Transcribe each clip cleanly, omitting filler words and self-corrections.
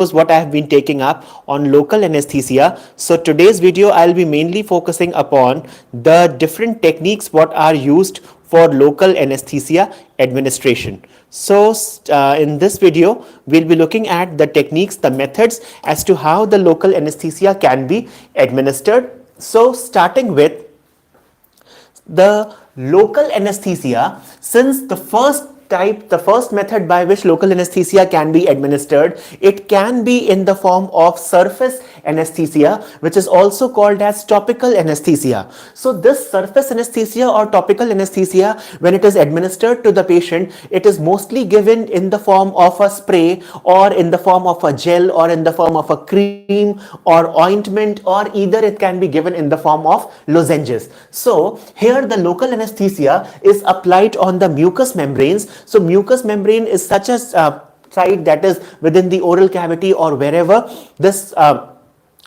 what I have been taking up on local anesthesia. So today's video I'll be mainly focusing upon the different techniques what are used for local anesthesia administration. So in this video we'll be looking at the techniques, the methods as to how the local anesthesia can be administered. So starting with the local anesthesia, since the first method by which local anesthesia can be administered, it can be in the form of surface anesthesia, which is also called as topical anesthesia. So this surface anesthesia or topical anesthesia, when it is administered to the patient, it is mostly given in the form of a spray or in the form of a gel or in the form of a cream or ointment, or either it can be given in the form of lozenges. So here the local anesthesia is applied on the mucous membranes. So mucous membrane is such a site that is within the oral cavity or wherever this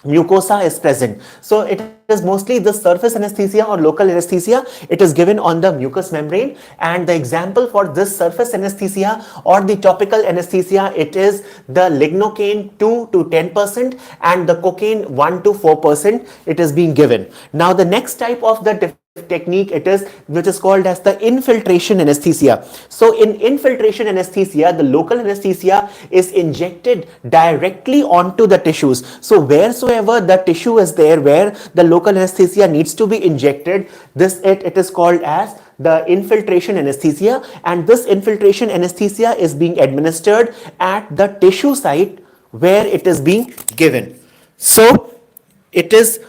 mucosa is present. So it is mostly the surface anesthesia or local anesthesia. It is given on the mucous membrane, and the example for this surface anesthesia or the topical anesthesia, it is the lignocaine 2 to 10% and the cocaine 1 to 4%. It is being given. Now the next type of the technique it is, which is called as the infiltration anesthesia. So in infiltration anesthesia, the local anesthesia is injected directly onto the tissues. So wheresoever the tissue is there where the local anesthesia needs to be injected, it is called as the infiltration anesthesia, and this infiltration anesthesia is being administered at the tissue site where it is being given. So it is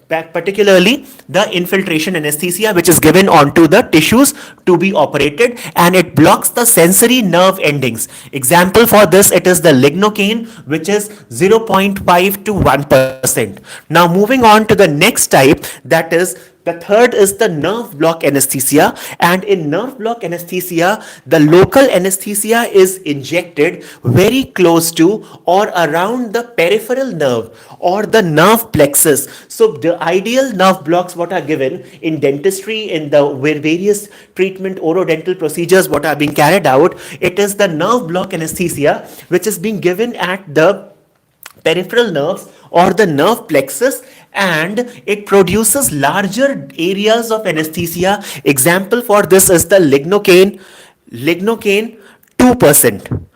particularly the infiltration anesthesia which is given onto the tissues to be operated, and it blocks the sensory nerve endings. Example for this, it is the lignocaine, which is 0.5 to 1%. Now moving on to the next type, that is the third is the nerve block anesthesia, and in nerve block anesthesia, the local anesthesia is injected very close to or around the peripheral nerve or the nerve plexus. So the ideal nerve blocks what are given in dentistry, in the various treatment orodental procedures what are being carried out, it is the nerve block anesthesia which is being given at the peripheral nerves or the nerve plexus, and it produces larger areas of anesthesia. Example for this is the lignocaine 2%.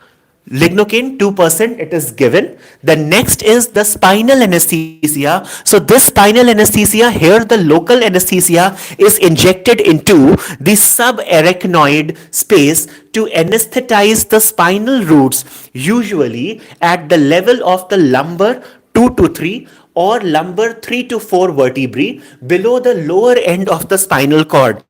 Lignocaine 2% it is given. The next is the spinal anesthesia. So this spinal anesthesia, here the local anesthesia is injected into the subarachnoid space to anesthetize the spinal roots, usually at the level of the lumbar 2 to 3 or lumbar 3 to 4 vertebrae below the lower end of the spinal cord.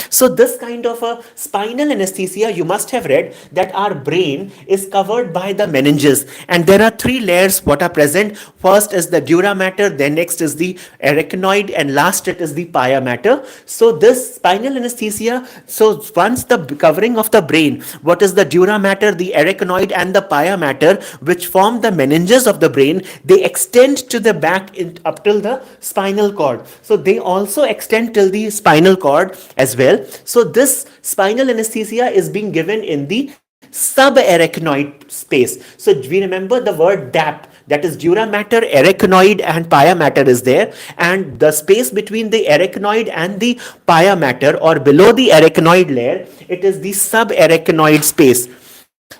So this kind of a spinal anesthesia, you must have read that our brain is covered by the meninges, and there are three layers what are present. First is the dura mater, then next is the arachnoid, and last it is the pia mater. So this spinal anesthesia, so once the covering of the brain, what is the dura mater, the arachnoid and the pia mater, which form the meninges of the brain, they extend to the back up till the spinal cord. So they also extend till the spinal cord as well. So this spinal anesthesia is being given in the subarachnoid space. So we remember the word DAP, that is dura mater, arachnoid and pia mater is there, and the space between the arachnoid and the pia mater or below the arachnoid layer, it is the subarachnoid space.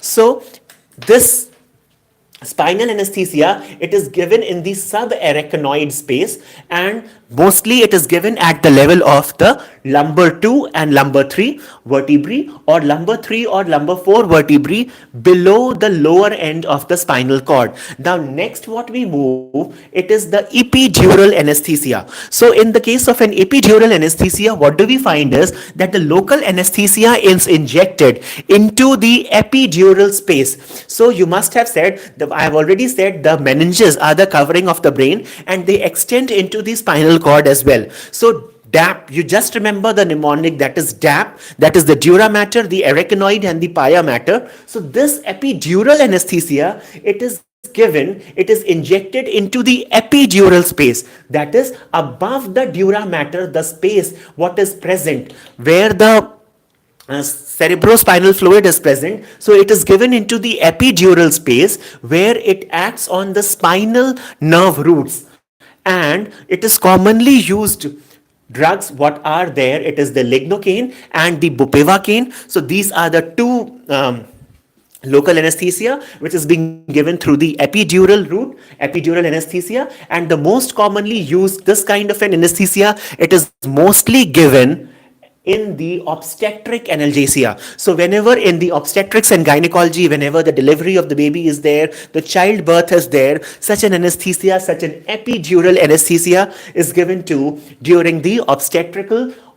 So this spinal anesthesia, it is given in the subarachnoid space, and mostly it is given at the level of the lumbar 2 and lumbar 3 vertebrae or lumbar 3 or lumbar 4 vertebrae below the lower end of the spinal cord. Now next what we move, it is the epidural anesthesia. So in the case of an epidural anesthesia, what do we find is that the local anesthesia is injected into the epidural space. So you must have said, I have already said the meninges are the covering of the brain and they extend into the spinal cord as well. So DAP, you just remember the mnemonic, that is DAP, that is the dura mater, the arachnoid and the pia mater. So this epidural anesthesia, it is given, it is injected into the epidural space, that is above the dura mater, the space what is present where the cerebrospinal fluid is present, so it is given into the epidural space where it acts on the spinal nerve roots, and it is commonly used drugs what are there. It is the lignocaine and the bupivacaine. So these are the two local anesthesia which is being given through the epidural route, epidural anesthesia. And the most commonly used this kind of an anesthesia, it is mostly given in the obstetric analgesia. So whenever in the obstetrics and gynecology, whenever the delivery of the baby is there, the childbirth is there, such an anesthesia, such an epidural anesthesia is given to during the obstetric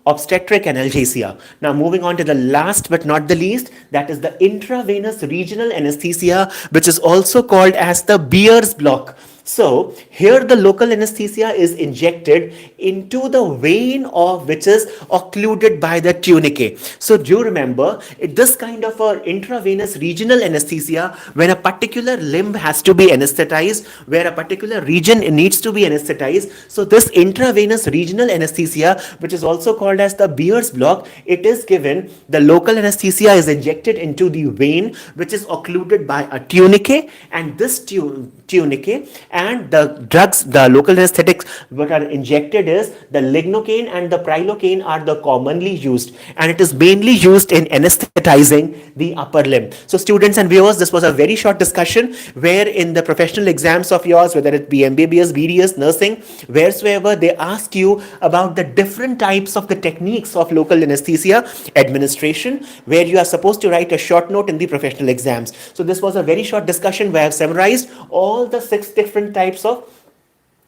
analgesia. Now moving on to the last but not the least, that is the intravenous regional anesthesia, which is also called as the Beer's block. So here the local anesthesia is injected into the vein of which is occluded by the tunicate. So do you remember this kind of a intravenous regional anesthesia, when a particular limb has to be anesthetized, where a particular region needs to be anesthetized. So this intravenous regional anesthesia, which is also called as the Beer's block, it is given, the local anesthesia is injected into the vein which is occluded by a tunicate, and this tunicate and the drugs, the local anesthetics what are injected is the lignocaine and the prilocaine are the commonly used, and it is mainly used in anesthetizing the upper limb. So students and viewers, this was a very short discussion where in the professional exams of yours, whether it be MBBS, BDS, nursing, wheresoever, they ask you about the different types of the techniques of local anesthesia administration, where you are supposed to write a short note in the professional exams. So this was a very short discussion where I have summarized all the 6 different types of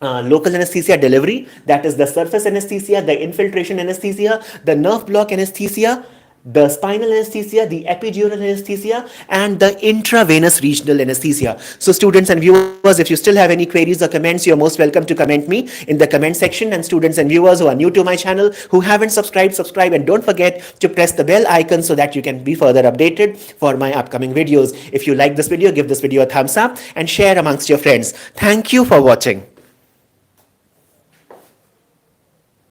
local anesthesia delivery, that is the surface anesthesia, the infiltration anesthesia, the nerve block anesthesia, the spinal anesthesia, the epidural anesthesia, and the intravenous regional anesthesia. So students and viewers, if you still have any queries or comments, you're most welcome to comment me in the comment section. And students and viewers who are new to my channel, who haven't subscribed, subscribe, and don't forget to press the bell icon so that you can be further updated for my upcoming videos. If you like this video, give this video a thumbs up and share amongst your friends. Thank you for watching.